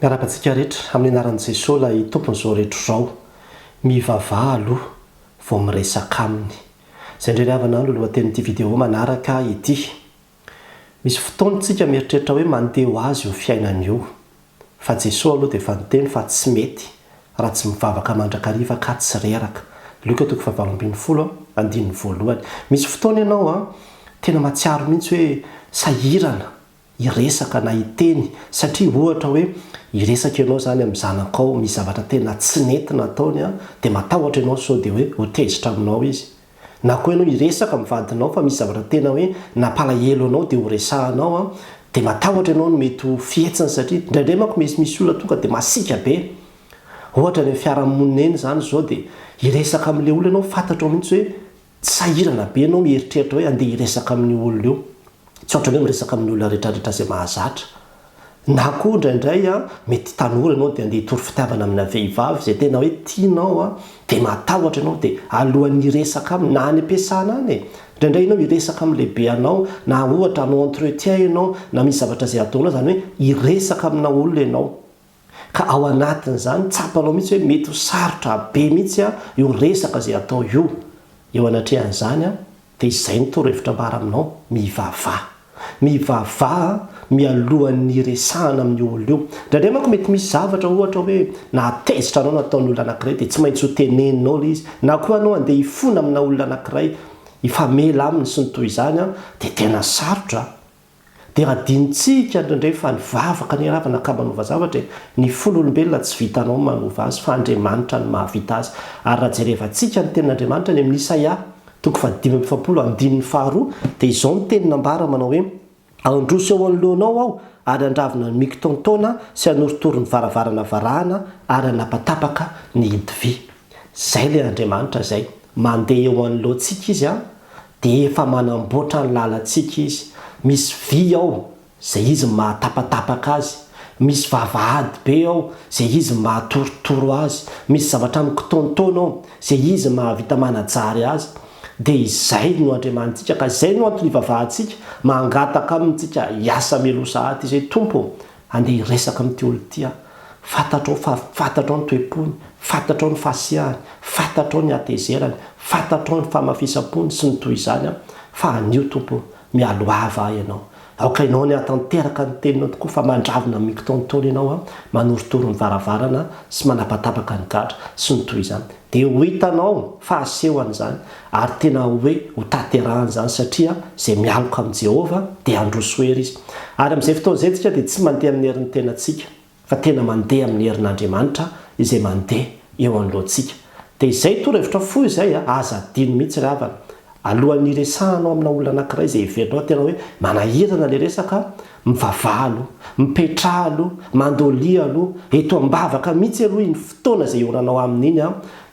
Miarakantsika rehetra amin'ny anaran'i Jesosy ilay tompon'izao rehetra izao. Mivavaha aloha vao miresaka aminy. Izay indray havana ny lohatenin'ity vidéo manaraka ity. Misy fotoana tsika mieritreritra hoe mandeha ho azy io fiainana io. Fa Jesosy aloha dia efa niteny fa tsy mety raha tsy mivavaka mandrakariva ka tsy reraka. Luka 7:10. Misy fotoana ianao tena mahatsiaro mihitsy hoe sahirana iresaka na iteny satria ohatra hoe iresaka ianao zany amin'ny zanakao misy zavatra tena tsy nentina ataony dia matahotra ianao sao dia hoe ho tezitra aminao izy. Na koa ianao iresaka amin'ny vadinao fa misy zavatra tena hoe nampalahelo anao dia ho resahanao dia matahotra ianao no mety ho fihetsiny satria indraindray manko misy olona tonga dia masika be. Ohatra ny fiarahamonina eny zany zao dia iresaka amin'ilay olona ianao fantatro mihitsy hoe sahirana be ianao mieritreritra hoe andeha iresaka amin'ny olona io. Tsy ohatra hoe miresaka amin'ny olona rehetrarehetra izay mahazatra. Na koa indraindray mety tanora ianao dia andeha hitory fitiavana amina vehivavy izay tena hoe tianao dia matahotra ianao dia alohan'ny iresaka aminy na any am-piasana any. Indraindray ianao iresaka amin'ny lehibe anao na ohatra hanao entretien ianao na misy zavatra izay ataonao zany hoe iresaka amina olona ianao. Ka ao anatin'izany tsapanao mihitsy hoe mety ho sarotra be mihitsy io resaka izay atao io. Eo anatrehan'izany dia izay ny torohevitra mbara aminao mivavaha. Mivavaha mialohan'ny resahana amin'ny olona io. Indraindray manko mety misy zavatra ohatra hoe natezitra anao nataon'ny olona anankiray dia tsy maintsy ho teneninao ilay izy. Na koa anao andeha hifona amina olona anankiray ifamela aminy sy ny toy izany dia tena sarotra. Dia radinitsika indraindray fa nivavaka ny ravana ka manova zavatra ny fon'olombelona tsy vitanao manova azy fa Andriamanitra no mahavita azy. Ary raha jerevantsika ny tenin'Andriamanitra ny amin'ny Isaia 5:2 dia izao ny teny nambara manao hoe androso eo anoloanao aho ary andravina ny mikitontaona sy hanorotoro ny varavarana varahana ary hanapatapaka ny hidi-vy. Zay ilay Andriamanitra zay mandeha eo anoloantsika izy dia efa manamboatra ny lalantsika izy. Misy vy ao izay izy mahatapatapaka azy. Misy vavahady be ao izay izy mahatorotoro azy. Misy zavatra mikitontaona ao izay izy mahavita manajary azy. Dia izay no Andriamanitsika ka izay no antony ivavahantsika mangataka amintsika hiasa melosa aty izay tompo andeha hiresaka amin'ity olona ity. Fantatrao fa fantatrao ny toepony, fantatrao ny fahasiahany, fantatrao ny hatezerany, fantatrao ny famafisam-pony sy ny toy izany fa anio tompo mialo hava ianao. Aoka ianao ny hatanteraka ny teninao tokoa fa mandravina mikitontaona ianao manorotoro ny varavarana sy manapatapaka ny gadra sy ny toy izany. Dia ho hitanao fahasehoany izany ary tena hoe ho tanterahany izany satria izay mialoka amin'i Jehovah dia handroso hery izy. Ary amin'izay fotoana izay tsika dia tsy mandeha amin'ny herin'ny tenantsika fa tena mandeha amin'ny herin'Andriamanitra izay mandeha eo anoloantsika. Dia izay torohevitra fohy izay aza adino mihitsy ry havana. Alohan'ny resahanao amina olona anankiray izay heverinao tena hoe manahirana ilay resaka, mivavaha aloha, mipetraha aloha, mandolia aloha, eto ambavaka mihitsy aloha iny fotoana izay ionanao amin'iny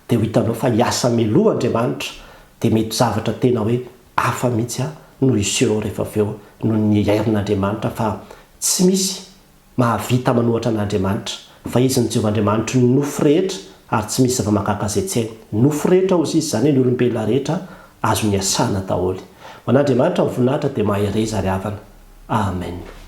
dia ho hitanao fa hiasa meloha Andriamanitra dia mety zavatra tena hoe hafa mihitsy no iseho rehefa avy eo noho ny herin'Andriamanitra fa tsy misy mahavita manohatra an'Andriamanitra fa izy ny Jehovahandriamanitra ny nofo rehetra ary tsy misy zava-mahagaga izay tsy hainy. Nofo rehetra hozy izy izany ny olombelona rehetra azo ny asana daholo. Ho an'Andriamanitra ny voninahitra dia mahay reza ry havana. Amen.